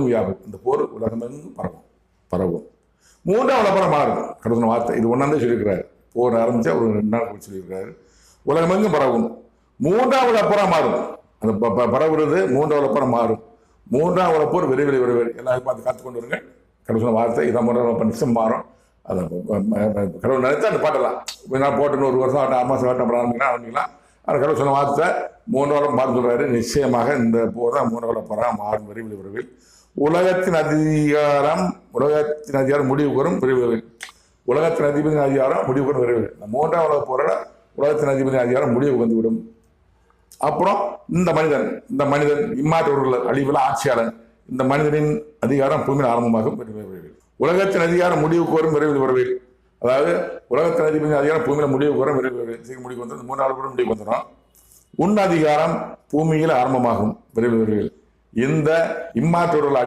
வியாபகம். இந்த போர் உலகமெங்கும் பரவும். மூன்றாம் உலகம் மாறும். கடவுள் வார்த்தை இது ஒன்னாந்தே சொல்லியிருக்கிறாரு. போர் ஆரம்பிச்சா ஒரு 2 நாள் சொல்லியிருக்கிறாரு. உலகமெங்கும் பரவும். மூன்றாம் உலகப்புறம் மாறும். அந்த பரவுறது மூன்றாம் உலகப்புறம் மாறும். மூன்றாம் உலகப்போர் விரைவில் எல்லாரும் பார்த்து காத்து கொண்டு வருங்க. கடவுள் வார்த்தை இதான் நிச்சயம் மாறும். அதை கடவுள் நினைச்சா அந்த பாட்டலாம் நான் போட்டு 1 வருஷம் ஆகட்டும் 6 மாதம் ஆகட்டும் அப்புறம் ஆரம்பிக்கலாம். அது கடவுள் சொன்ன வார்த்தை 3 வருடம் மாறும் சொல்றாரு. நிச்சயமாக இந்த போர் தான் 3 வருடம் போறா மாறும் விரைவில். உலகத்தின் அதிகாரம் முடிவு வரும் விரைவில். உலகத்தின் அதிபதியின் அதிகாரம் முடிவு வரும் விரைவில். 3ஆம் உலக போராட உலகத்தின் அதிபதியின் அதிகாரம் முடிவு வந்துவிடும். அப்புறம் இந்த மனிதன் இம்மாற்றவர்கள் அழிவுல ஆட்சியாளன். இந்த மனிதனின் அதிகாரம் பூமியில் ஆரம்பமாகும் விரைவில். உலகத்தின் அதிகாரம் முடிவுக்கு வரும் விரைவில். அதாவது உலகத்தின் அதிபதியின் அதிகாரம் பூமியில முடிவுக்கு வரும் விரைவில். சீக்கிரம் முடிவு வந்து 3 நாள் முடிவுக்கு வந்துடும். உன் அதிகாரம் பூமியில் ஆரம்பமாகும் விரைவில். இந்த இம்மாற்றவர்கள்